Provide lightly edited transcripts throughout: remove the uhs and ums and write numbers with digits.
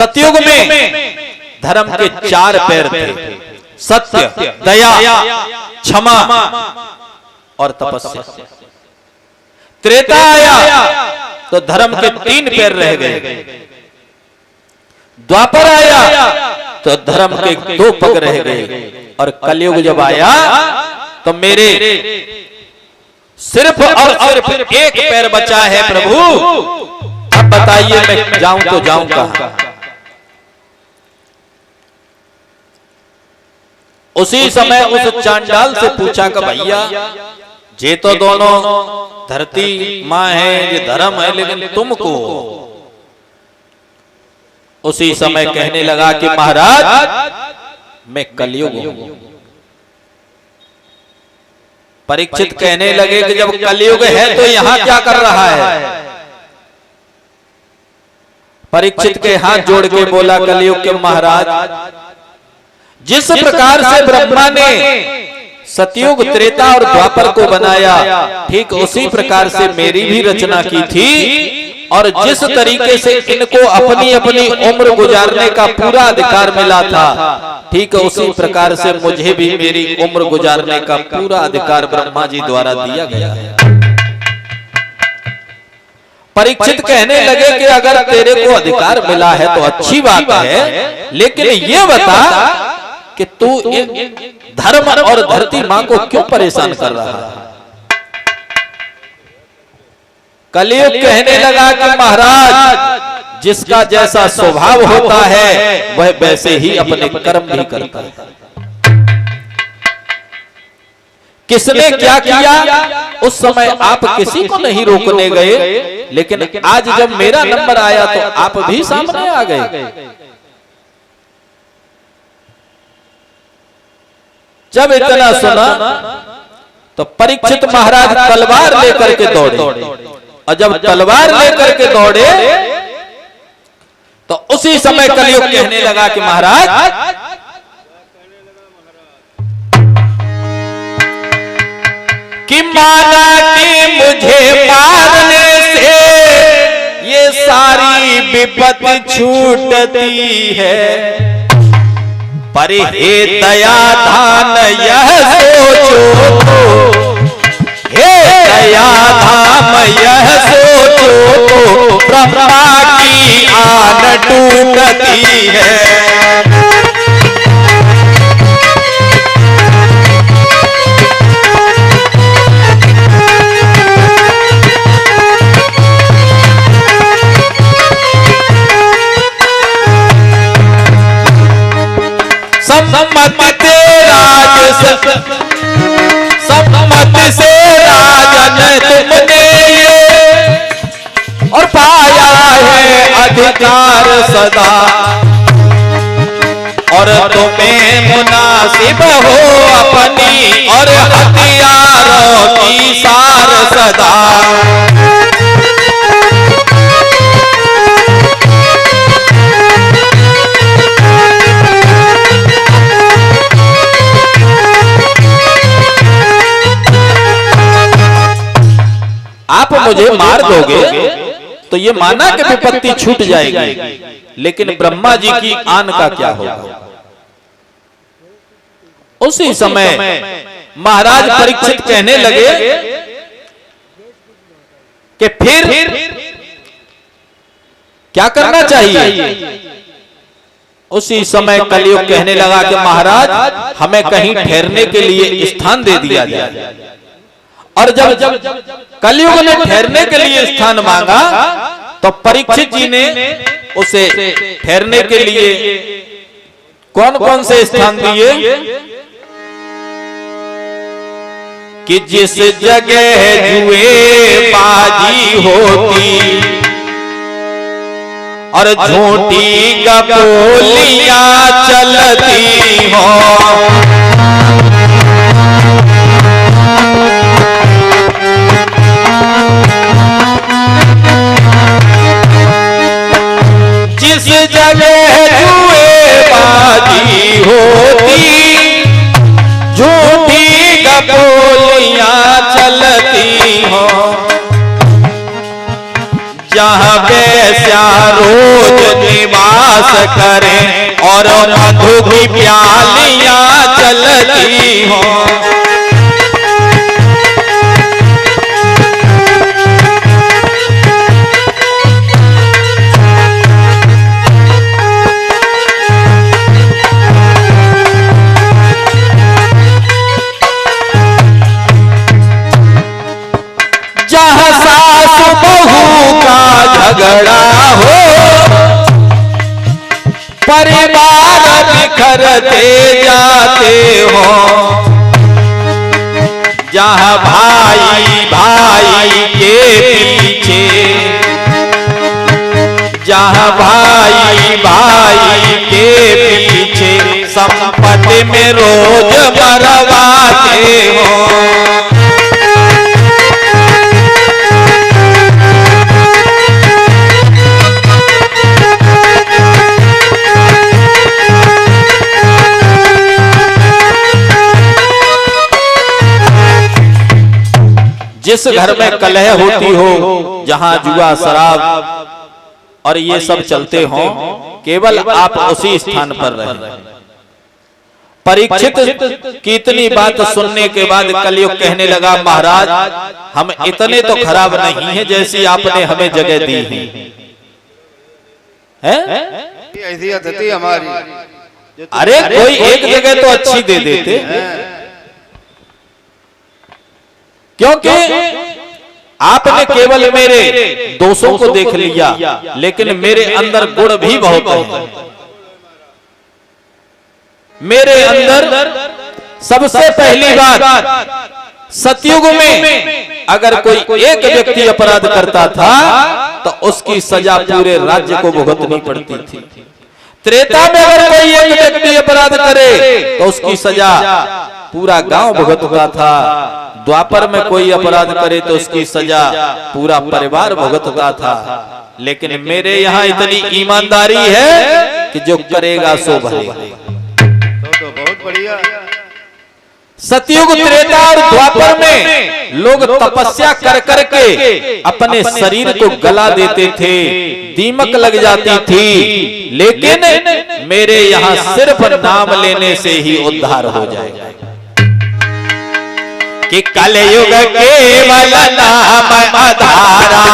सतयुग में धर्म के चार पैर थे, सत्य, दया, क्षमा और तपस्या। त्रेता आया तो धर्म के तीन पैर रह गए। द्वापर आया तो धर्म के दो पग रह गए। और कलयुग जब आया तो मेरे सिर्फ और सिर्फ एक पैर बचा है प्रभु। अब बताइए मैं जाऊं तो जाऊं कहां? उसी समय उस चांडाल से पूछा कि भैया ये तो दोनों धरती मां है, ये धर्म है, लेकिन तुमको? उसी समय कहने लगा कि महाराज मैं कलयुग हूं। परीक्षित कहने लगे कि जब कलयुग है तो यहां क्या कर रहा है? परीक्षित के हाथ जोड़ के बोला कलयुग के महाराज, जिस प्रकार से ब्रह्मा ने सतयुग, त्रेता और द्वापर को बनाया, ठीक उसी प्रकार से मेरी भी रचना की थी। और जिस तरीके से इनको अपनी अपनी उम्र गुजारने का पूरा अधिकार मिला था, ठीक उसी प्रकार से मुझे भी मेरी उम्र गुजारने का पूरा अधिकार ब्रह्मा जी द्वारा दिया गया है। परीक्षित कहने लगे कि अगर तेरे को अधिकार मिला है तो अच्छी बात है, लेकिन ये बता कि तू धर्म और धरती मां को क्यों परेशान कर रहा है? कलयुग कहने लगा कि महाराज जिसका जैसा स्वभाव होता है वह वैसे ही अपने कर्म भी करता है। किसने क्या किया उस समय आप किसी को नहीं रोकने गए, लेकिन आज जब मेरा नंबर आया तो आप भी सामने आ गए। जब इतना सुना तो परीक्षित महाराज तलवार लेकर के दौड़े। और जब तलवार लेकर के दौड़े तो उसी समय कलयुग कहने लगा कि महाराज कि माना कि मुझे मारने से ये सारी विपत्ति छूटती है, पर हे दया धान यह सोचो, हे दया धाम यह सोचो, ब्रह्मा की आन टूटती है। सम्मत से राजन तुमने ये और पाया है अधिकार सदा, और तुम्हें मुनासिब हो अपनी और हथियारों की सार सदा। आप मुझे मार दोगे तो ये माना कि विपत्ति छूट जाएगी, लेकिन ब्रह्मा जी की आन का क्या होगा? उसी समय महाराज परीक्षित कहने लगे कि फिर क्या करना चाहिए? उसी समय कलयुग कहने लगा कि महाराज हमें कहीं ठहरने के लिए स्थान दे दिया जाए। और जब कलयुग ने ठहरने के लिए स्थान मांगा तो परीक्षित जी ने उसे ठहरने के लिए कौन कौन से स्थान दिए? कि जिस जगह जुए बाजी होती और झूठी गपोलियां चलती हो, जिस जगह जुए बाजी होती, झूठी गपोलियां चलती हो, जहां वैश्या रोज निवास उपवास करें और मधु की प्यालियां चलती हों। जहाँ सास बहू का झगड़ा हो, परिवार बिखरते जाते हो, जहाँ भाई भाई के पीछे, जहाँ भाई भाई के पीछे संपत्ति में रोज मरवाते हो। जिस घर में कलह होती हो, जहां जुआ शराब और ये सब चलते हो, केवल आप उसी स्थान पर रहें। परीक्षित की इतनी बात सुनने के बाद कलयुग कहने लगा, महाराज हम इतने तो खराब नहीं हैं जैसी आपने हमें जगह दी है? ऐसी अतिथि हमारी। अरे कोई एक जगह तो अच्छी दे देते, क्योंकि आपने केवल मेरे दोषों को देख लिया, लेकिन मेरे अंदर गुण भी बहुत है। मेरे अंदर सबसे पहली बात, सतयुग में अगर कोई एक व्यक्ति अपराध करता था तो उसकी सजा पूरे राज्य को भुगतनी पड़ती थी। त्रेता में अगर कोई एक व्यक्ति अपराध करे तो उसकी सजा पूरा गांव भुगतता था। द्वापर में कोई अपराध करे तो उसकी सजा पूरा परिवार भुगतता था। लेकिन मेरे यहाँ इतनी ईमानदारी है कि जो करेगा सो भरेगा। तो बहुत बढ़िया। सतयुग, त्रेता और द्वापर में लोग तपस्या कर करके अपने शरीर को गला देते थे, दीमक लग जाती थी, लेकिन मेरे यहाँ सिर्फ नाम लेने से ही उद्धार हो जाएगा। कि कलयुग केवल नाम आधारा,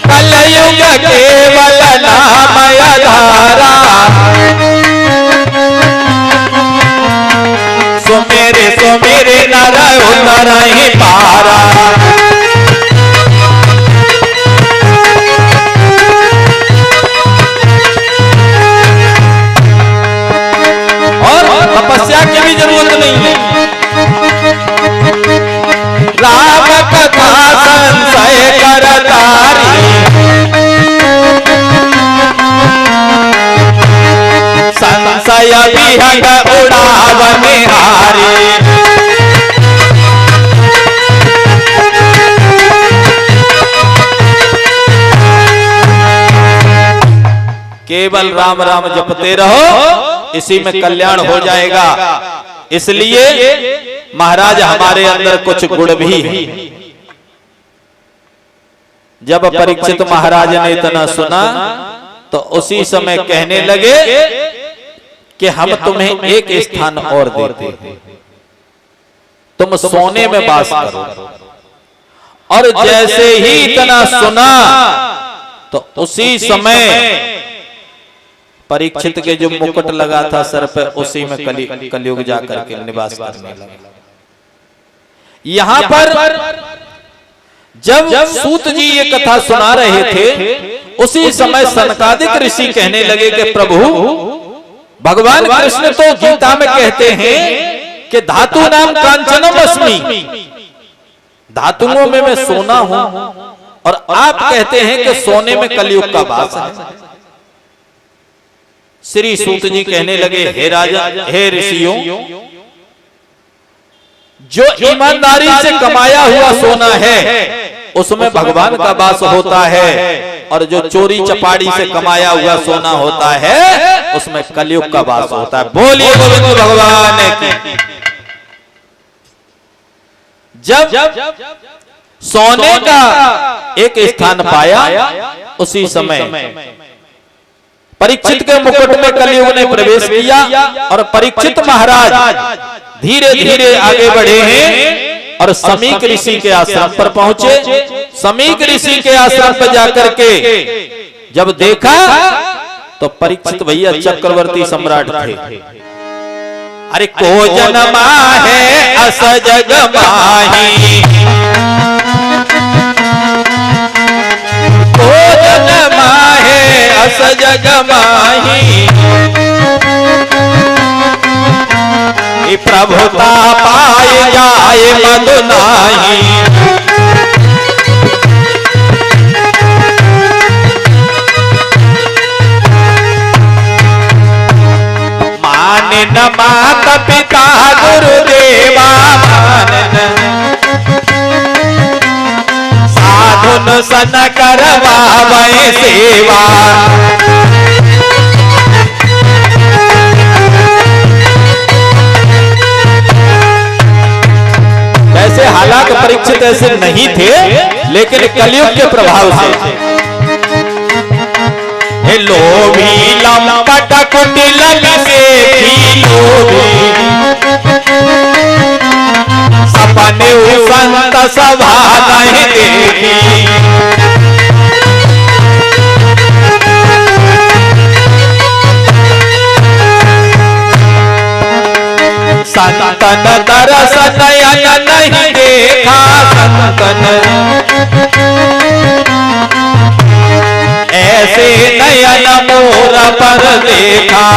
कलयुग केवल नाम आधारा, सुमेरे नर उतर ही पारा। और तपस्या की भी जरूरत नहीं है। राम कथा संशय करतारी, संशय विहग उड़ावने हारी। केवल राम राम जपते रहो, इसी में कल्याण हो जाएगा। इसलिए महाराज हमारे अंदर कुछ गुण भी है। जब परीक्षित महाराज ने इतना सुना तो उसी समय कहने लगे कि हम तुम्हें एक स्थान और देते हैं, तुम सोने में वास करो। और जैसे ही इतना सुना तो उसी समय परीक्षित के जो मुकुट लगा था सर पे, उसी में कलयुग जाकर के निवास करने लगा। यहाँ पर जब सूत जी ये कथा सुना रहे थे, उसी समय सनकादिक ऋषि कहने लगे कि प्रभु, भगवान कृष्ण तो गीता में कहते हैं कि धातु नाम कांचनम अस्मि, धातुओं में मैं सोना हूं, और आप कहते हैं कि सोने में कलयुग का वास है। श्री सूत जी कहने लगे, हे राजा, हे ऋषियों, जो ईमानदारी से कमाया हुआ सोना है उसमें भगवान का वास होता है, और जो चोरी चपाड़ी से कमाया हुआ सोना होता है उसमें कलयुग का वास होता है। बोलिए गोविंद भगवान की। जब सोने का एक स्थान पाया। उसी समय परीक्षित के मुकुट में कलयुग ने प्रवेश किया और परीक्षित महाराज धीरे धीरे आगे बढ़े हैं और समीक ऋषि के आश्रम पर पहुंचे। समीक ऋषि के आश्रम पर जाकर के जब देखा तो परीक्षित भैया चक्रवर्ती सम्राट थे। अरे को जनमा है अस जग माही, को जनमा है अस जग माही, प्रभुता पाए जाए मधु नाही। न माता पिता गुरुदेवा साधुन सन करवावे सेवा। वैसे हालात परीक्षित ऐसे नहीं थे, लेकिन कलयुग के प्रभाव से लोभी लंपट कुटिल विषेखी लोभी, सपने संत सभा नहीं देखी। संतन दरस नयन नहीं देखा, संतन ऐसे नयन मोर पर देखा।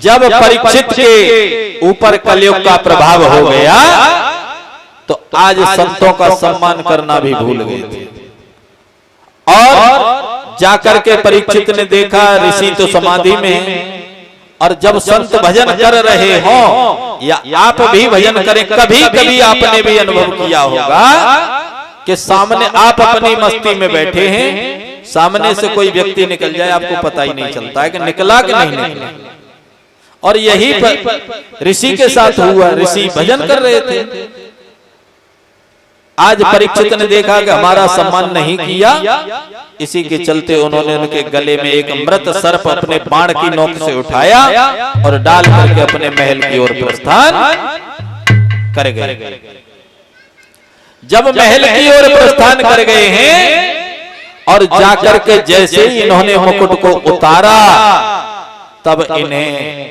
जब परीक्षित के ऊपर कलयुग का प्रभाव हो गया तो आज संतों का सम्मान करना भी भूल गए थे। और जाकर के परीक्षित ने देखा ऋषि तो समाधि में है, और जब संत भजन कर रहे हो या आप भी भजन करें, कभी कभी आपने भी अनुभव किया होगा कि सामने आप अपनी मस्ती में बैठे हैं, सामने से कोई व्यक्ति निकल जाए, आपको पता ही नहीं चलता है कि निकला कि नहीं निकला। और यही ऋषि के साथ हुआ। ऋषि भजन कर रहे थे, आज परीक्षित ने देखा कि हमारा सम्मान नहीं किया, इसी के चलते उन्होंने उनके गले में एक मृत सर्प अपने बाण की नोक से उठाया और डाल करके अपने महल की ओर प्रस्थान कर गए। जब महल की ओर प्रस्थान कर गए हैं और जाकर के जैसे ही इन्होंने मुकुट को उतारा, तब इन्हें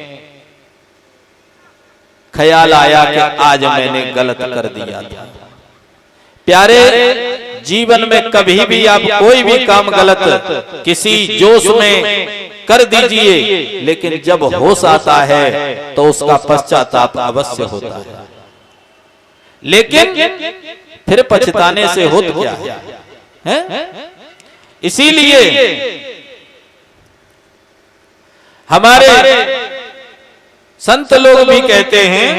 ख्याल आया कि आज मैंने गलत कर दिया था। प्यारे, जीवन में कभी भी आप कोई भी काम गलत किसी जोश में कर दीजिए, लेकिन जब होश आता है तो उसका पश्चाताप अवश्य होता है। लेकिन फिर पछताने से होता क्या है? इसीलिए हमारे संत लोग भी कहते हैं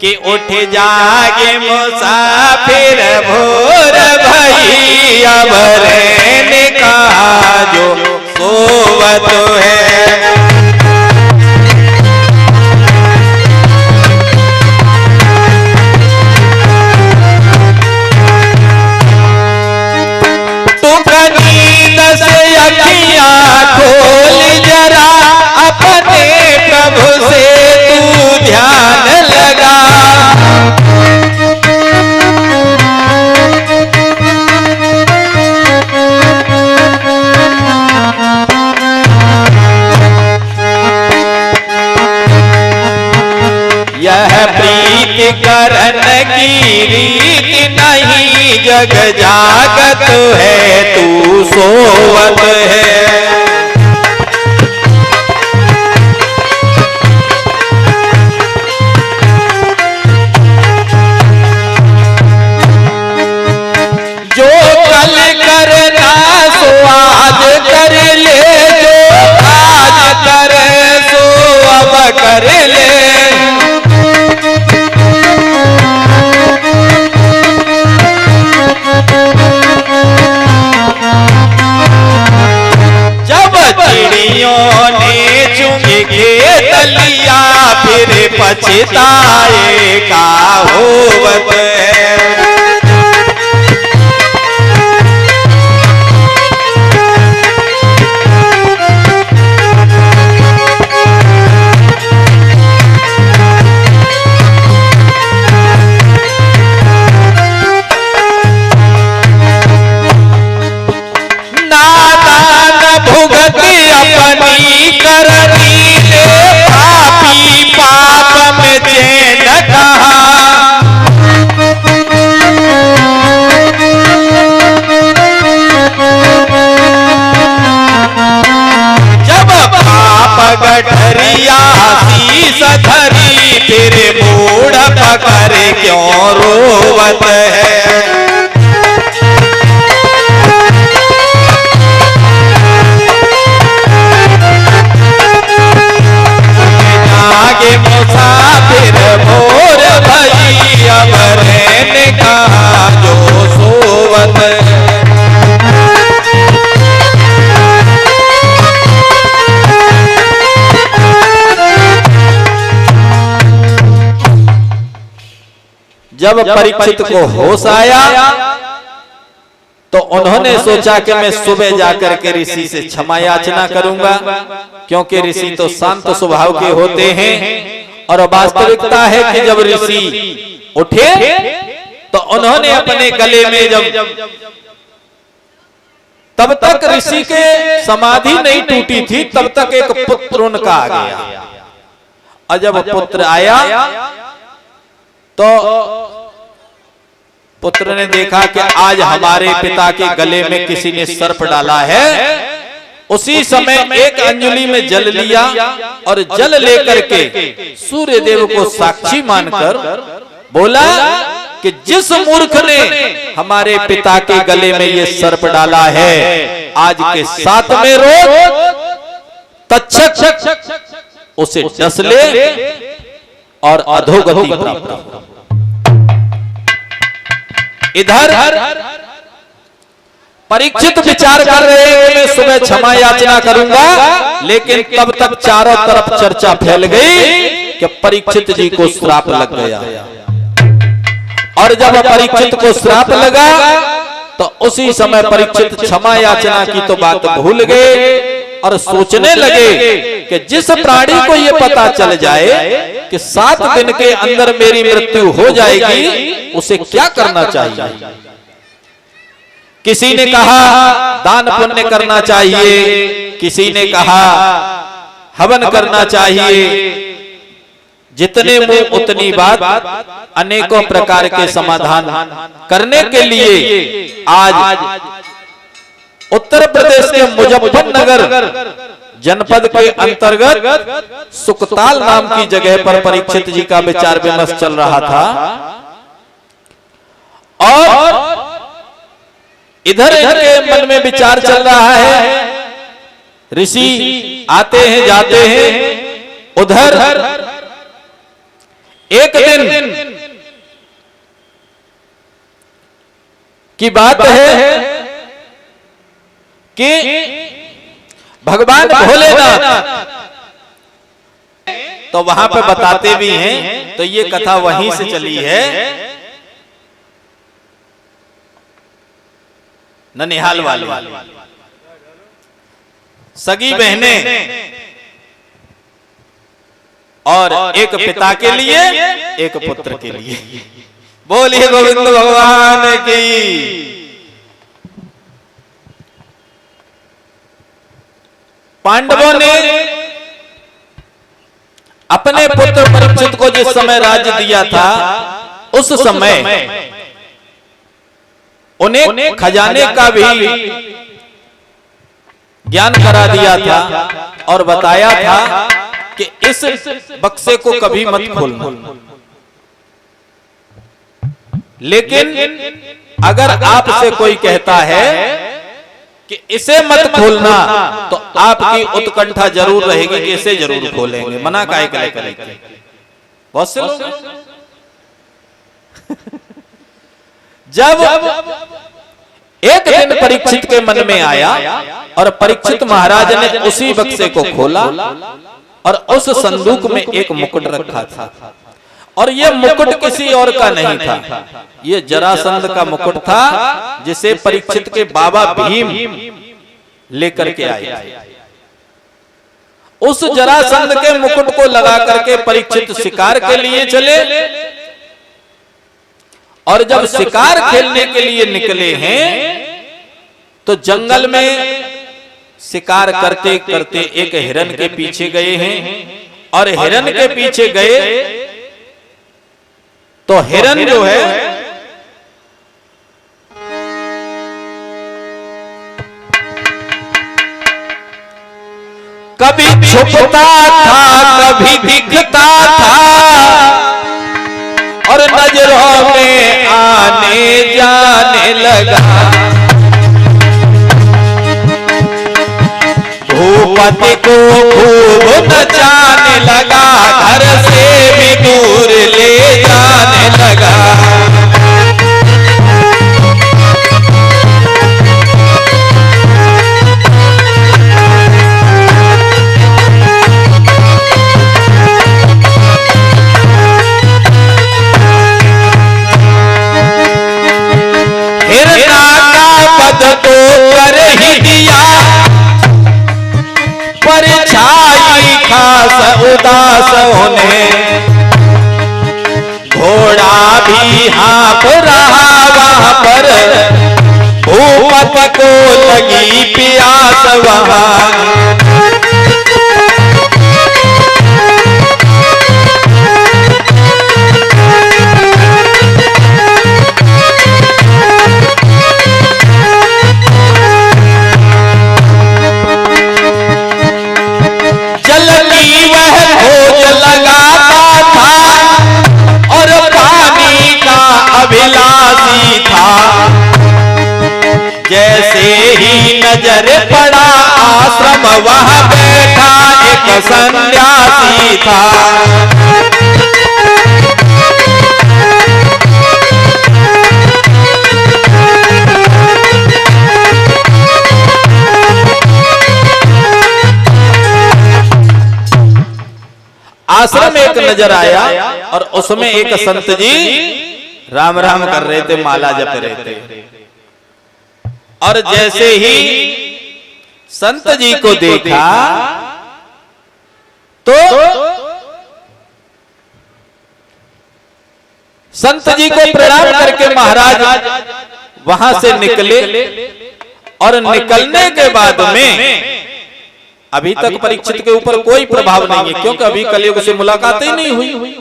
कि उठ जागे मुसाफिर भोर भई, अब रहने का जो सोवत है। तू नींद से अखियां खोल जरा, अपने प्रभु से तू ध्यान लगा। यह प्रीति करन की रीति नहीं, जग जागत है तू सोवत है। जो कल करना सो आज कर ले, जो आज करे सो अब कर ले। जब पछताए का होवत है। अपनी करनी पापी पाप में चैन कहा, जब पाप गठरिया शीस धरी फिर मूड पकड़ क्यों रोवत है। मुसाफिर भोर भई अब रहने कहा जो सोवत है। जब परीक्षित को होश आया तो उन्होंने सोचा कि मैं सुबह जाकर के ऋषि से क्षमा याचना करूंगा, क्योंकि ऋषि तो शांत स्वभाव के होते हैं और वास्तविकता है कि जब ऋषि उठे तो उन्होंने अपने गले में जब तब तक ऋषि के समाधि नहीं टूटी थी तब तक एक पुत्र उनका आ गया, और जब पुत्र आया तो पुत्र ने देखा कि आज हमारे पिता के गले में किसी ने सर्प डाला है। उसी समय एक अंजलि में जल लिया और जल लेकर के सूर्य देव को साक्षी मानकर बोला कि जिस मूर्ख ने हमारे पिता के गले में ये सर्प डाला है आज के 7वें रोज तक्षक उसे डस ले और अधोगति प्राप्त हो। इधर परीक्षित विचार कर रहे हैं मैं सुबह क्षमा याचना करूंगा, लेकिन तब तक चारों तरफ चर्चा फैल गई कि परीक्षित जी को श्राप लग गया। और जब परीक्षित को श्राप लगा तो उसी समय परीक्षित क्षमा याचना की तो बात भूल गए और सोचने लगे कि जिस प्राणी को ये पता चल जाए कि 7 दिन के अंदर मेरी मृत्यु हो जाएगी उसे क्या करना चाहिए। किसी ने कहा दान पुण्य करना चाहिए, किसी ने कहा हवन करना चाहिए। जितने मुंह उतनी बात, अनेकों प्रकार के समाधान करने के लिए आज उत्तर प्रदेश के मुजफ्फरनगर जनपद के अंतर्गत सुकताल नाम की जगह पर परीक्षित जी का विचार विमर्श चल रहा था। और इधर इनके मन में विचार चल रहा है, ऋषि आते हैं जाते हैं। उधर एक दिन की बात है कि भगवान भोलेनाथ तो वहां पे बताते भी हैं, तो ये कथा वहीं से चली है ननिहाल वाली। सगी बहनें और एक पिता के लिए एक पुत्र के लिए। बोलिए गोविंद भगवान की। पांडवों ने अपने पुत्र परीक्षित को जिस समय राज्य दिया था उस समय उन्हें खजाने का भी ज्ञान करा दिया था और बताया था कि इस बक्से को कभी मत खोलना, लेकिन अगर आपसे कोई कहता है कि इसे मत खोलना तो आपकी उत्कंठा जरूर रहेगी कि इसे जरूर खोलेंगे। मना काहे के लिए करेंगे? बहुत से लोग जब एक दिन परीक्षित के मन में आया और परीक्षित महाराज ने उसी बक्से को खोला और उस संदूक में एक मुकुट रखा था, और ये मुकुट किसी और का नहीं था, ये जरासंध का मुकुट था, जिसे परीक्षित के बाबा भीम लेकर के आए थे। उस जरासंध के मुकुट को लगा करके परीक्षित शिकार के लिए चले, और जब शिकार खेलने के लिए निकले हैं तो जंगल में शिकार करते करते एक हिरन के पीछे गए हैं, और हिरन के पीछे गए तो हिरन जो है कभी छुपता था कभी दिखता था, और नजरों में आने जाने लगा। भूपति को खूब नचाने लगा, घर से भी दूर ले जाने लगा। हिरना का पद तो कर ही दिया, परछाई खास उदास होने। घोड़ा भी हाँफ रहा वहां पर, भूपति को लगी प्यास वहां। अभिलाषी था, जैसे ही नजर पड़ा आश्रम, वहां बैठा एक सन्यासी था। आश्रम एक नजर आया, और उसमें एक संत जी राम राम कर रहे थे, माला जप रहे थे। और जैसे ही संत जी को देखा तो संत जी को प्रणाम करके महाराज वहां से निकले, और निकलने के बाद में अभी तक परीक्षित के ऊपर कोई प्रभाव नहीं है, क्योंकि अभी कलयुग से मुलाकात ही नहीं हुई।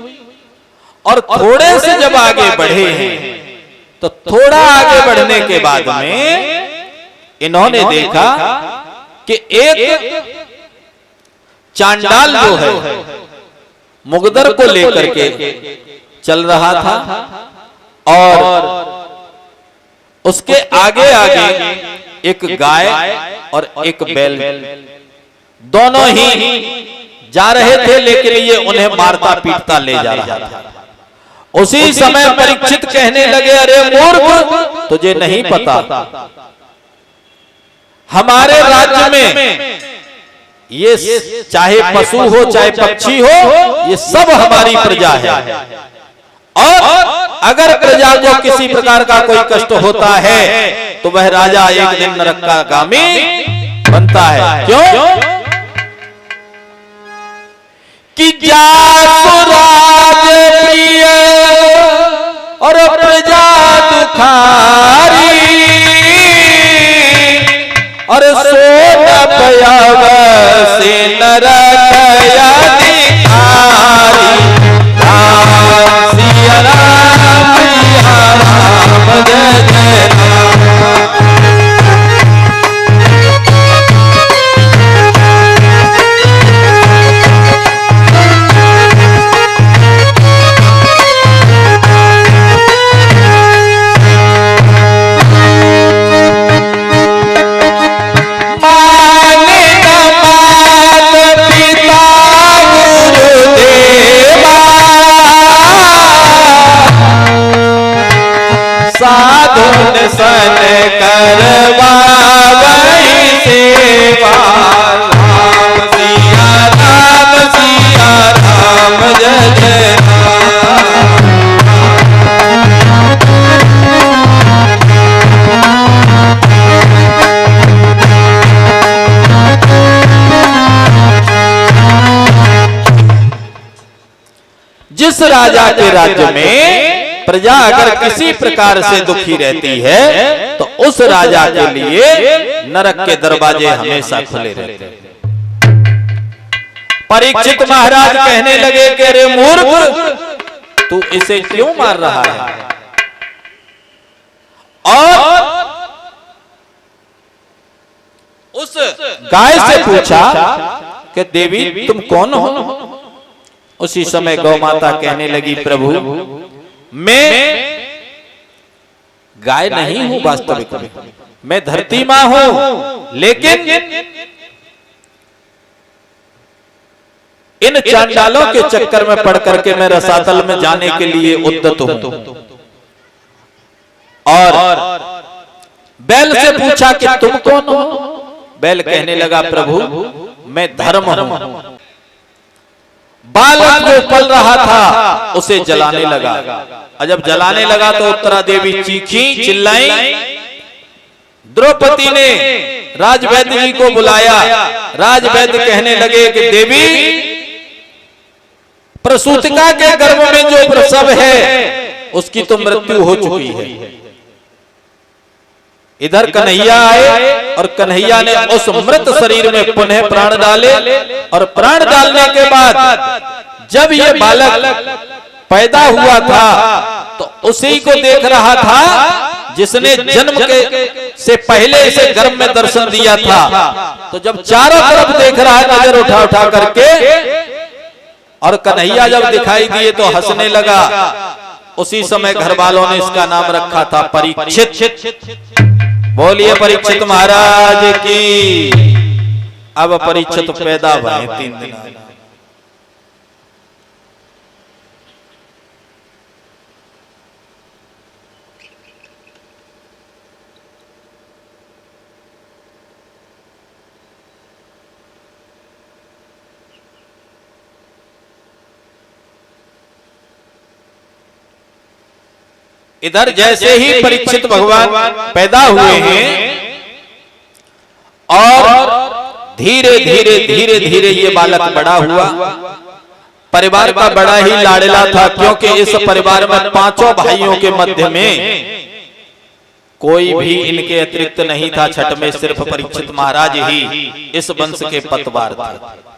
और थोड़े से जब आगे बढ़े हैं तो थोड़ा आगे बढ़ने के बाद में इन्होंने देखा कि एक चांडाल जो है मुगदर को लेकर के चल रहा था, और उसके आगे आगे एक गाय और एक बैल दोनों ही जा रहे थे, लेकिन ये उन्हें मारता पीटता ले जा रहा था। उसी समय परीक्षित कहने लगे, अरे मूर्ख, तुझे नहीं पता हमारे राज्य में ये चाहे पशु हो चाहे पक्षी हो, ये सब हमारी प्रजा है, और अगर प्रजा को किसी प्रकार का कोई कष्ट होता है तो वह राजा एक दिन नरक का गामी बनता है। क्यों? कि जासुराज प्रिय और प्रजा दुखारी, और सोन पयाव से नरक अधिकारी। राम सिया राम सिया राम जय जय राम। जिस राजा के राज्य में प्रजा अगर किसी प्रकार से दुखी रहती है तो उस राजा के लिए नरक के दरवाजे हमेशा खुले रहते हैं। परीक्षित महाराज कहने लगे कि अरे मूर्ख, तू इसे क्यों मार रहा है? और उस गाय से पूछा कि देवी तुम कौन हो? उसी समय गौ माता कहने लगी प्रभु मैं गाय नहीं हूं, वास्तविक में मैं धरती मां हूं, लेकिन इन चांडालों के चक्कर में पड़ करके मैं रसातल में जाने के लिए उद्यत हूं। और बैल से पूछा कि तुम कौन हो? बैल कहने लगा प्रभु मैं धर्म हूं। बालक जो पल रहा था उसे जलाने लगा, और जब जलाने लगा तो उत्तरा देवी चीखी चिल्लाई। द्रौपदी ने राजवैद्य जी को बुलाया। राजवैद्य कहने लगे कि देवी प्रसूतिका के गर्भ में जो प्रसव है उसकी तो मृत्यु हो चुकी है। इधर कन्हैया आए और कन्हैया ने उस मृत शरीर में पुनः प्राण डाले, और प्राण डालने के बाद जब ये बालक पैदा हुआ था तो उसी को देख रहा था जिसने जन्म के से पहले इसे गर्भ में दर्शन दिया था। तो जब चारों तरफ देख रहा है नजर उठा उठा करके, और कन्हैया जब दिखाई दिए तो हंसने लगा। उसी समय घर वालों ने इसका नाम रखा था परीक्षित। बोलिए परीक्षित महाराज की। अब परीक्षित पैदा हुए 3 दिन। इधर जैसे ही परीक्षित भगवान पैदा हुए हैं और धीरे धीरे धीरे धीरे ये बालक बड़ा हुआ। परिवार का बड़ा ही लाडला था, क्योंकि इस परिवार में 5 भाइयों के मध्य में कोई भी इनके अतिरिक्त नहीं था। छठ में सिर्फ परीक्षित महाराज ही इस वंश के पतवार थे।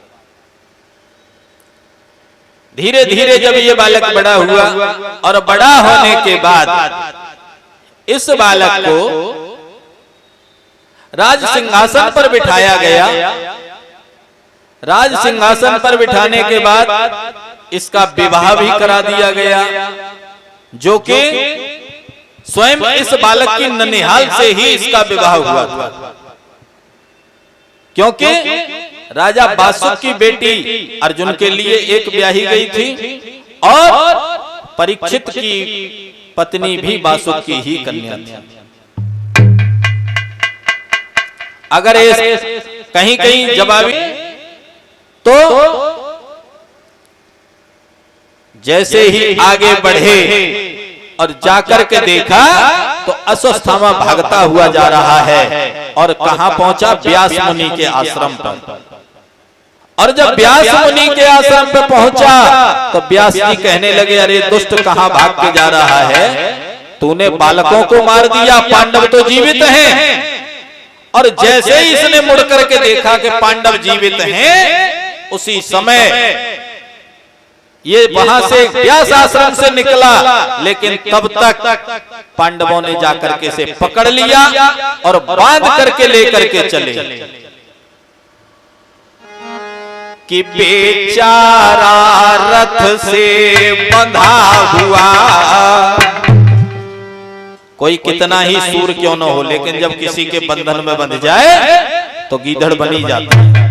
धीरे धीरे जब ये बालक बड़ा हुआ और बड़ा होने के बाद इस बालक को राज सिंहासन पर बिठाया गया। राज सिंहासन पर बिठाने के बाद इसका विवाह भी करा दिया गया, जो कि स्वयं इस बालक की ननिहाल से ही इसका विवाह हुआ था। क्योंकि राजा बासुक की बेटी अर्जुन के लिए एक ब्याही गई थी, और परीक्षित की पत्नी भी बासुक की ही कन्या थी। अगर कहीं कहीं जवाबी तो जैसे ही आगे बढ़े और जाकर के देखा तो अस्वस्थामा भागता हुआ जा रहा है, और कहां पहुंचा? व्यास मुनि के आश्रम पर। और जब व्यास मुनि के आश्रम पे पहुंचा तो व्यास जी कहने लगे अरे दुष्ट कहां भाग के जा रहा है? तूने बालकों को मार दिया, पांडव तो जीवित हैं। और जैसे ही इसने मुड़ करके देखा कि पांडव जीवित हैं, उसी समय ये वहां से व्यास आश्रम से निकला, लेकिन तब तक पांडवों ने जाकर के इसे पकड़ लिया और बांध करके लेकर के चले। कि बेचारा रथ से बंधा हुआ, कोई कितना ही सूर क्यों न हो, लेकिन जब किसी के बंधन में बंध जाए तो गीदड़ बनी जाती है।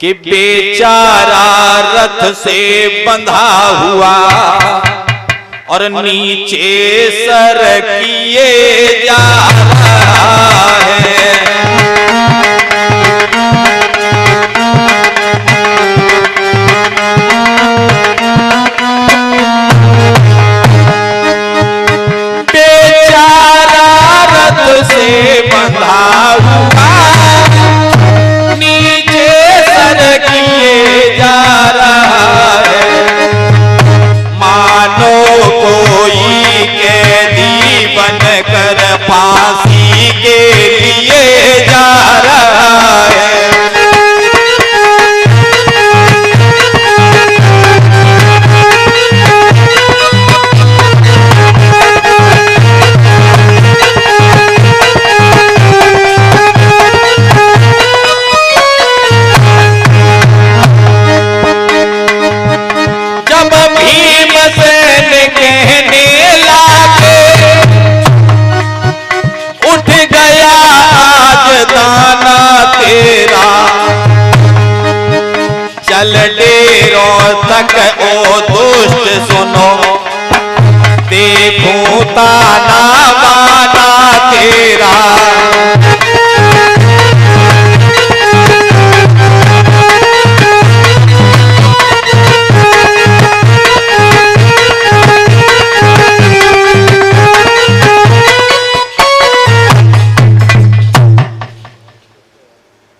कि बेचारा रथ से बंधा हुआ और नीचे सर किए जा रहा है। बेचारा रथ से बंधा हुआ नीचे सर किए जा रहा है। दाना तेरा, चल डेरों तक ओ दुष्ट सुनो, देखूं ताना बाना तेरा।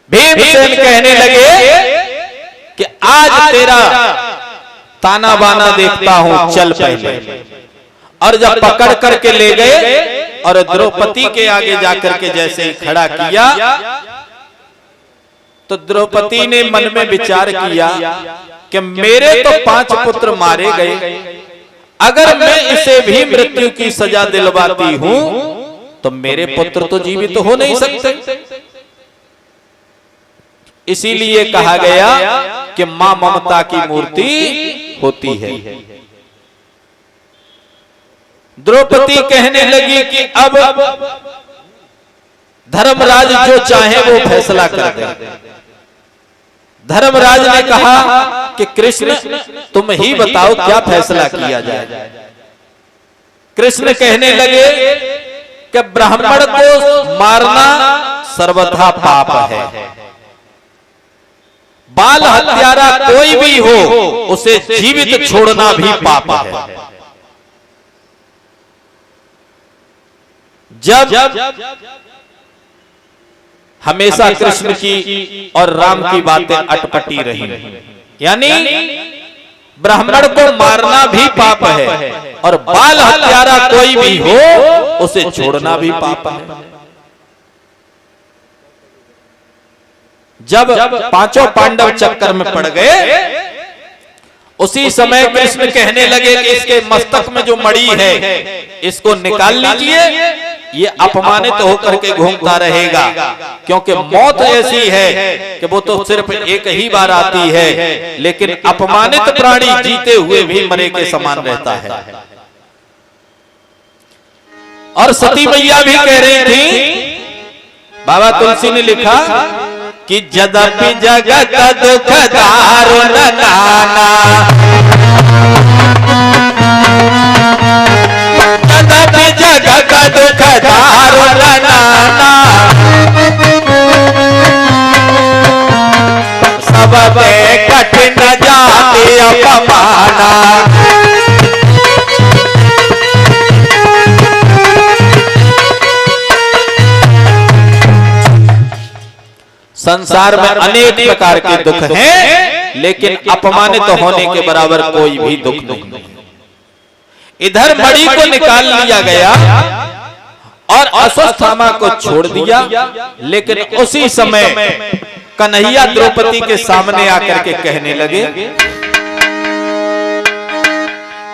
भीमसेन कहने लगे कि आज तेरा ताना बाना देखता हूं, चल पहले। और जब पकड़ करके ले गए और द्रौपदी के आगे जाकर के जैसे ही खड़ा किया, तो द्रौपदी ने मन में विचार किया कि मेरे तो 5 पुत्र मारे गए, अगर मैं इसे भी मृत्यु की सजा दिलवाती हूं तो मेरे पुत्र तो जीवित हो नहीं सकते। इसीलिए कहा गया कि मां ममता की मूर्ति होती है। द्रौपदी कहने लगी कि अब धर्मराज जो चाहे वो फैसला कर दे। धर्मराज ने कहा कि कृष्ण तुम ही बताओ क्या फैसला किया जाए। कृष्ण कहने लगे कि ब्राह्मण को मारना सर्वथा पाप है, बाल हत्यारा कोई भी हो उसे जीवित छोड़ना भी पाप है। जब हमेशा कृष्ण की और राम की बातें अटपटी रही, यानी ब्राह्मण को मारना भी पाप है और बाल हत्यारा कोई भी हो उसे छोड़ना भी पाप है। जब 5 पांडव चक्कर में पड़ गए, उसी समय कृष्ण कहने लगे कि इसके मस्तक में जो मणि है इसको निकाल लीजिए, ये अपमानित होकर के घूमता रहेगा, क्योंकि मौत ऐसी है कि वो तो सिर्फ एक ही बार आती है, लेकिन अपमानित प्राणी जीते हुए भी मरे के समान रहता है। और सती मैया भी कह रही थी, बाबा तुलसी ने लिखा कि जदपि जगत दुख दारुण नाना, जदपि जगत दुख दारुण नाना, सब में कठिन जाति अपमाना। संसार में अनेक प्रकार के दुख हैं, लेकिन अपमानित होने के बराबर कोई भी दुख नहीं। इधर मणि को निकाल लिया गया और अश्वत्थामा को छोड़ दिया, लेकिन उसी समय कन्हैया द्रौपदी के सामने आकर के कहने लगे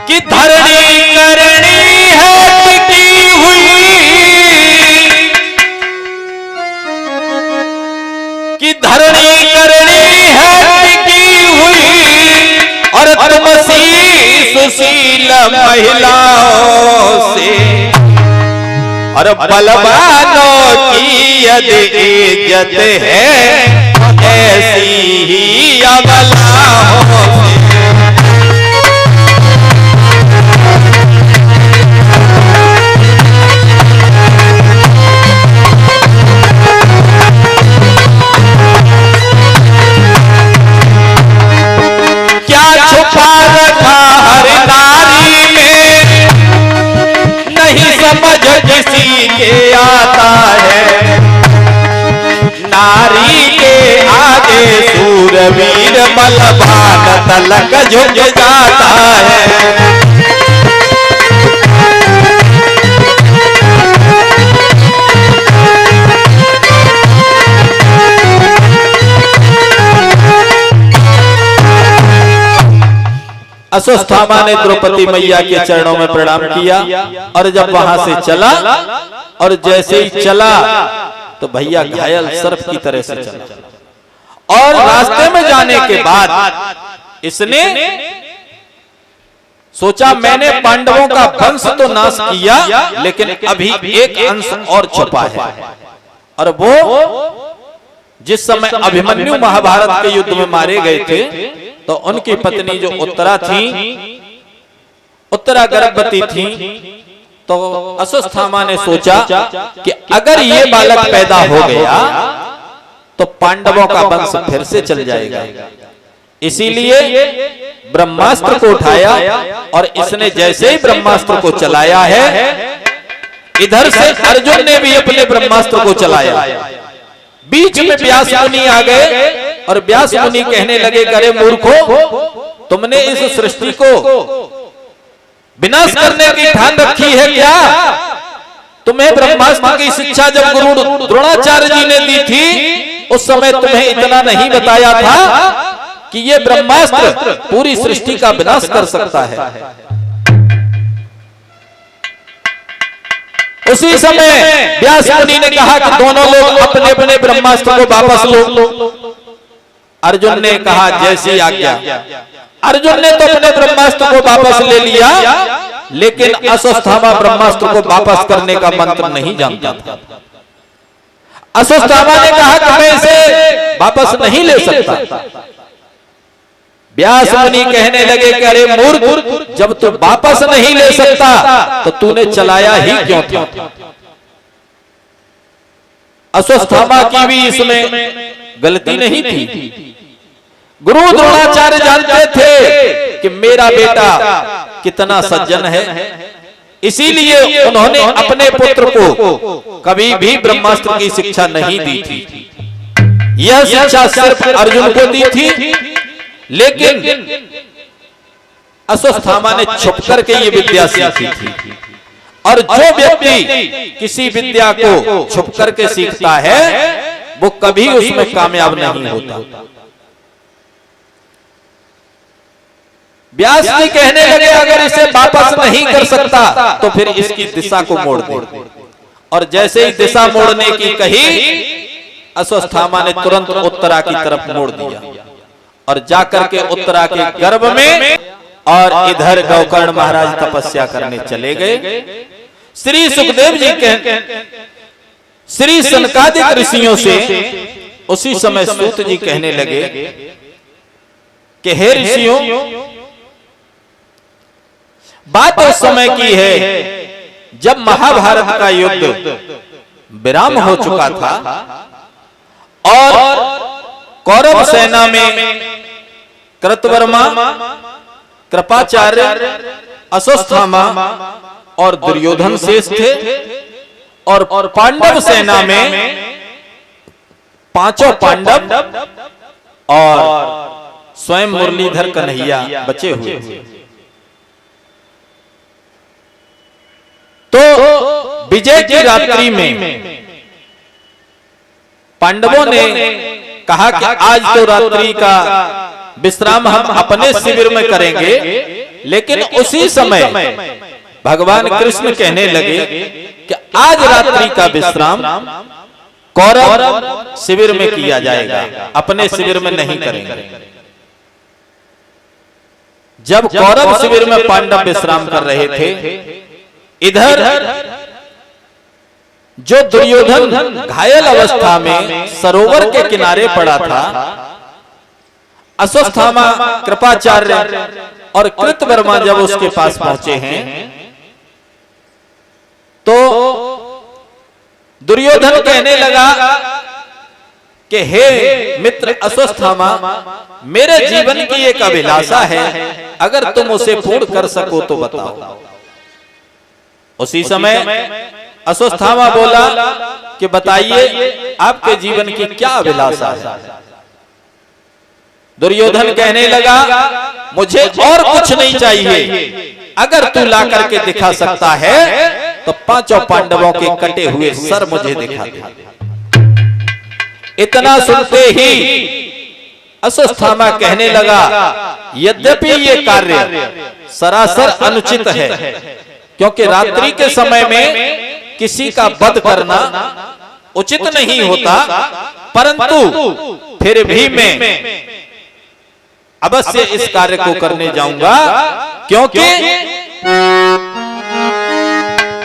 कि धरणी करनी है टिकी हुई, कि धरणी करनी है टिकी हुई, और तुम सी सुशील महिलाओं से, और बलवानों की यदि इज्जत है ऐसी ही अबलाओं से। छुपा रखा हर नारी में, नहीं समझ किसी के आता है, नारी के आगे सूरवीर बलवान तलक झुक जाता है। अश्वत्थामा ने द्रौपदी मैया के चरणों में प्रणाम किया, और जब वहां से चला, और जैसे ही चला तो भैया घायल सर्प की तरह से चला। और रास्ते में जाने के बाद इसने सोचा मैंने पांडवों का वंश तो नाश किया, लेकिन अभी एक अंश और छुपा है, और वो जिस समय अभिमन्यु महाभारत के युद्ध में मारे गए थे तो उनकी पत्नी जो उत्तरा थी, उत्तरा गर्भवती थी, तो अश्वत्थामा ने सोचा कि अगर ये बालक पैदा हो गया तो पांडवों का वंश फिर से चल जाएगा। इसीलिए ब्रह्मास्त्र को उठाया और इसने जैसे ही ब्रह्मास्त्र को चलाया है, इधर से अर्जुन ने भी अपने ब्रह्मास्त्र को चलाया। बीच में व्यास मुनि आ गए और व्यास मुनि कहने लगे, अरे मूर्खो, तुमने इस सृष्टि को विनाश करने की ठान रखी है क्या? तुम्हें ब्रह्मास्त्र की शिक्षा जब गुरु द्रोणाचार्य जी ने दी थी, उस समय तुम्हें इतना नहीं बताया था कि ये ब्रह्मास्त्र पूरी सृष्टि का विनाश कर सकता है। उसी समय व्यास मुनि ने कहा कि दोनों लोग अपने अपने ब्रह्मास्त्र को वापस लो। अर्जुन ने कहा जैसी आज्ञा। अर्जुन ने तो अपने ब्रह्मास्त्र को वापस ले लिया, लेकिन अश्वत्थामा ब्रह्मास्त्र को वापस करने का मंत्र नहीं जानता था। अश्वत्थामा ने कहा कि मैं इसे वापस नहीं ले सकता। व्यास मुनि कहने लगे कि अरे मूर्ख, जब तू वापस नहीं ले सकता तो तूने चलाया ही क्यों था? अश्वत्थामा की भी इसमें गलती नहीं थी। गुरु द्रोणाचार्य जानते थे कि मेरा बेटा कितना सज्जन है, इसीलिए उन्होंने अपने पुत्र को कभी भी ब्रह्मास्त्र की शिक्षा नहीं दी थी। यह शिक्षा सिर्फ अर्जुन को दी थी, लेकिन अश्वत्थामा ने छुप करके ये विद्या सीखी थी। और जो व्यक्ति किसी विद्या को छुप करके सीखता है वो कभी उसमें कामयाब नहीं होता। व्यास जी कहने लगे अगर इसे वापस नहीं कर सकता तो फिर इसकी दिशा को मोड़ दे। और जैसे ही दिशा मोड़ने की कही, अश्वत्थामा ने तुरंत उत्तरा की तरफ मोड़ दिया और जाकर के उत्तरा के गर्भ में, और इधर गौकर्ण महाराज तपस्या करने चले गए। श्री सुखदेव जी के श्री सनकादिक ऋषियों से उसी समय सूत जी कहने लगे कि हे ऋषियों, बात उस समय की है जब महाभारत का युद्ध विराम हो चुका था और कौरव सेना में कृतवर्मा, कृपाचार्य, अश्वत्थामा और दुर्योधन शेष थे, और पांडव सेना में पांचों पांडव और स्वयं मुरलीधर कन्हैया बचे हुए थे। तो विजय की रात्रि में पांडवों ने कहा कि आज तो रात्रि का विश्राम हम अपने शिविर में करेंगे, लेकिन उसी समय भगवान कृष्ण कहने लगे कि आज रात्रि का विश्राम कौरव शिविर में किया जाएगा, अपने शिविर में नहीं करेंगे। जब कौरव शिविर में पांडव विश्राम कर रहे थे, इधर जो दुर्योधन घायल अवस्था में सरोवर के किनारे पड़ा था, अश्वत्थामा, कृपाचार्य और कृतवर्मा जब उसके पास पहुंचे हैं तो दुर्योधन कहने लगा कि हे मित्र अश्वत्थामा, मेरे जीवन की एक अभिलाषा है, अगर तुम उसे पूर्ण कर सको तो बताओ। उसी समय अश्वत्थामा बोला कि बताइए आपके जीवन की क्या अभिलाषा है। दुर्योधन कहने लगा मुझे और कुछ नहीं चाहिए, अगर तू ला करके दिखा सकता है तो पांचों पांडवों के कटे हुए सर मुझे दिखा दे। इतना सुनते ही अश्वत्थामा कहने लगा यद्यपि ये कार्य सरासर अनुचित है, क्योंकि रात्रि के समय में किसी का वध करना उचित नहीं होता, परंतु फिर भी मैं अवश्य इस कार्य को करने जाऊंगा, क्योंकि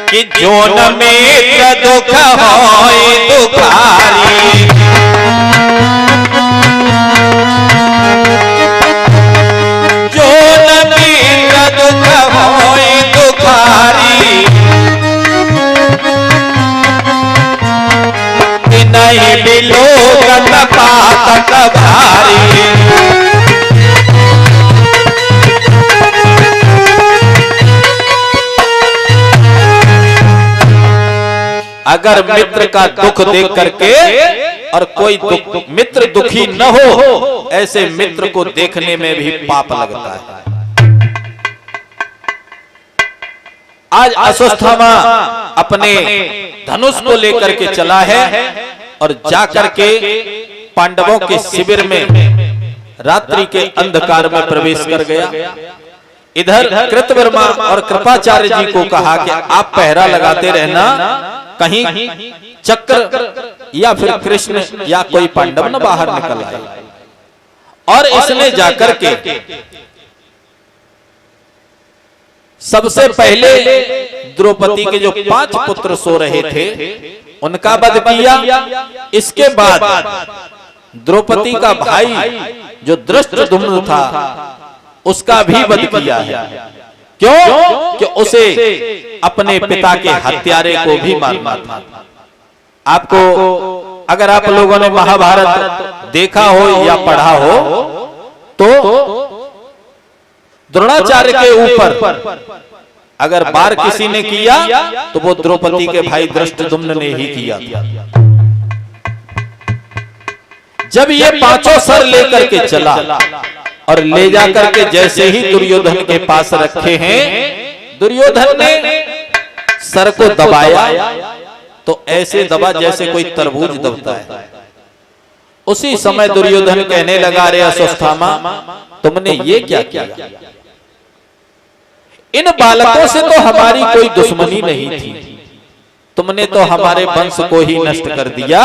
कि जोन मित्र दुख होई दुखारी, जोन मित्र दुख होई दुखारी, नहीं बिलोकत पातक भारी। अगर मित्र का दुख देख करके और कोई मित्र दुखी न हो, ऐसे मित्र को देखने में भी पाप लगता है। आज अश्वत्थामा अपने धनुष को लेकर के चला है और जाकर के पांडवों के शिविर में रात्रि के अंधकार में प्रवेश कर गया। इधर कृतवर्मा और कृपाचार्य जी को कहा कि आप पहरा लगाते रहना, कहीं चक्र या फिर कृष्ण या कोई पांडव न बाहर निकल आए। और इसने जाकर के सबसे पहले द्रौपदी के जो 5 पुत्र सो रहे थे उनका वध किया। इसके बाद द्रौपदी का भाई जो धृष्टद्युम्न था उसका भी वध किया है। क्यों? कि उसे अपने पिता के हत्यारे को भी मारना था। आपको अगर आप लोगों ने महाभारत देखा हो या पढ़ा हो तो द्रोणाचार्य के ऊपर अगर बार किसी ने किया तो वो द्रौपदी के भाई धृष्टद्युम्न ने ही किया था। जब ये 5 सर लेकर के चला और ले जाकर के जैसे ही दुर्योधन के पास रखे हैं, दुर्योधन ने सर को दबाया तो ऐसे दबा जैसे कोई तरबूज दबता है। उसी समय दुर्योधन कहने लगा, रे अश्वत्थामा तुमने ये क्या किया? इन बालकों से तो हमारी कोई दुश्मनी नहीं थी, तुमने तो हमारे वंश को ही नष्ट कर दिया।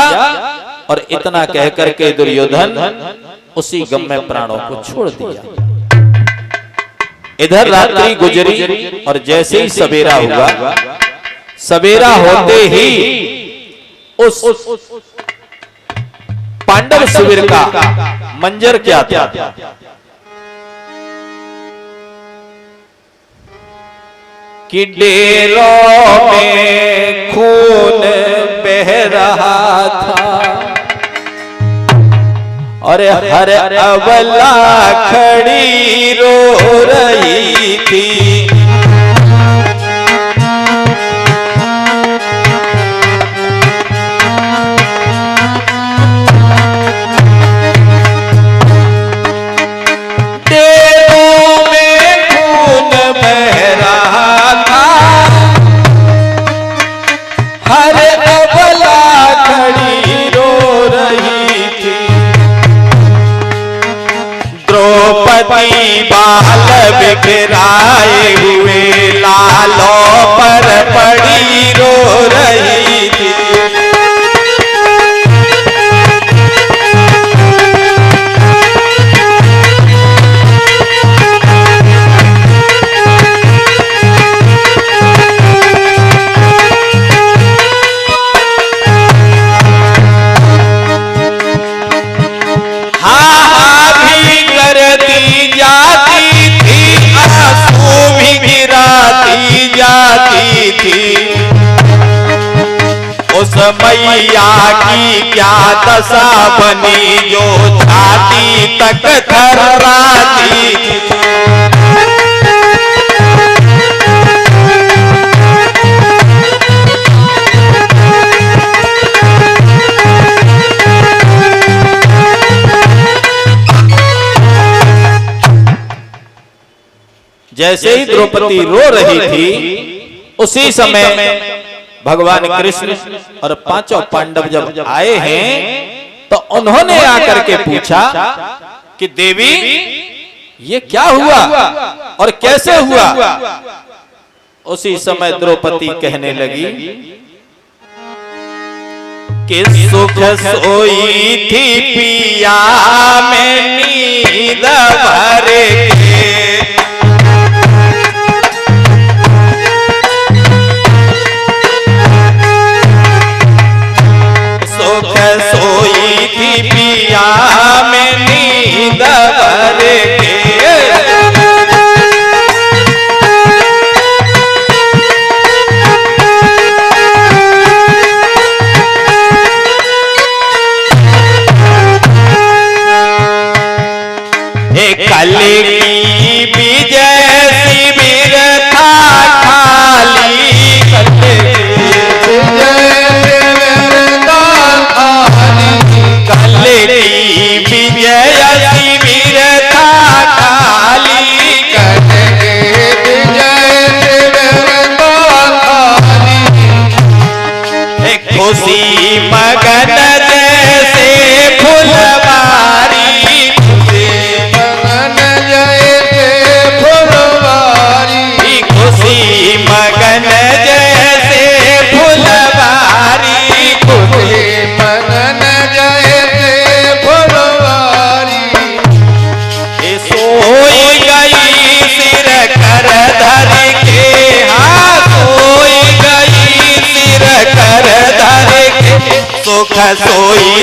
और इतना कहकर के दुर्योधन उसी गम में प्राणों को छोड़ दिया। इधर रात्रि गुजरी और जैसे ही सवेरा हुआ, सवेरा होते ही उस पांडव शिविर का मंजर क्या था कि डेरों में खून बह रहा था और हर अबला खड़ी रो रही थी। डेरों में खून बह रहा था, हर अबला खड़ी रो रही थी। द्रौपदी बाल बिखराए हुए लालों पर पड़ी रो रही थी। उस मैया की क्या दशा बनी जो छाती तक थर्राती थी। जैसे ही द्रौपदी रो रही थी उसी समय भगवान कृष्ण और 5 पांडव जब आए हैं तो उन्होंने आकर के पूछा कि देवी ये क्या हुआ और कैसे हुआ। उसी समय द्रौपदी कहने लगी कि सुख सोई थी पिया में नींद भरे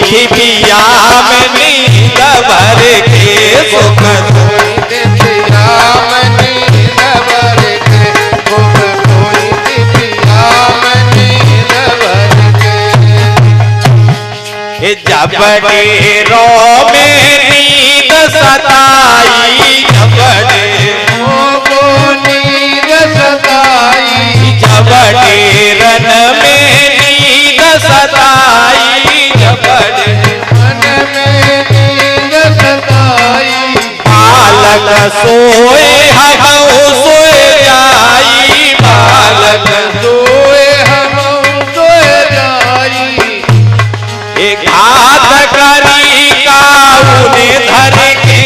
थी पिया में नींद भर के सुख सोई थी पिया में नींद भर के सुख सोई थी पिया में नींद भर के जब डेरो में नींद सताई जब डेरो को नींद सताई जब डेरन में नींद सताई जब डेरन में नींद सताई बालक सोए हम सोए जाई बालक सोए हम सोए जाई घात करी काउने धर के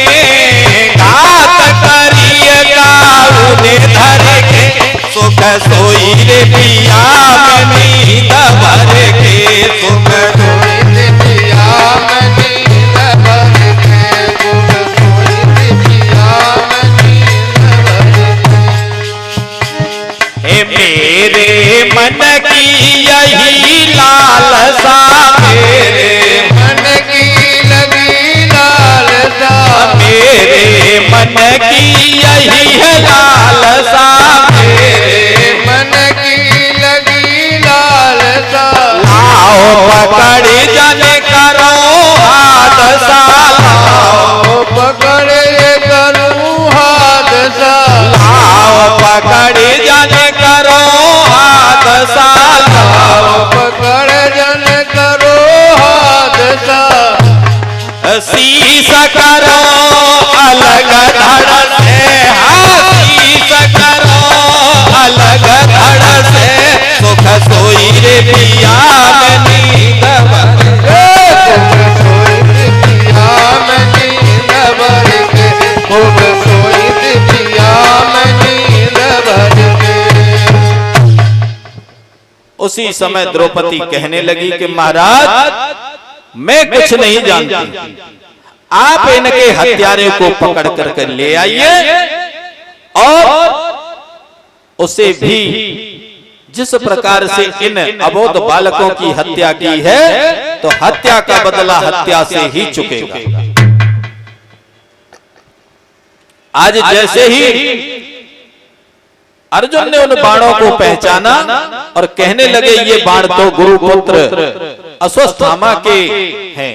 घात करी काउने धर के सुख सोई रे पिया में नींद भर के सुख सोई रे पिया में नींद भर के सुख सोई रे पिया में नींद भर के मेरे मन की यही लालसा मेरे मन की लगी लालसा मेरे मन की यही है लालसा मेरे मन की लगी लालसा लाओ पकड़ जाने करो हादसा लाओ पकड़ करूं हादसा लाओ पकड़ जाने करो हादसा लाओ पकड़ जाने करो हादसा शीश करो अलग धड़ से शीश करो अलग धड़ से सुख सोई रे पिया में नींद भर के सुख सोई रे पिया में नींद भर के सुख सोई रे पिया में नींद भर के। उसी समय द्रौपदी कहने लगी कि महाराज मैं कुछ नहीं जानती, आप इनके हत्यारे को पकड़ कर ले आइए और उसे भी जिस प्रकार से इन अबोध बालकों की हत्या की है तो हत्या का बदला हत्या से ही चुकेगा। आज जैसे ही अर्जुन ने उन बाणों को पहचाना और कहने लगे ये बाण तो गुरुपुत्र अश्वत्थामा के हैं,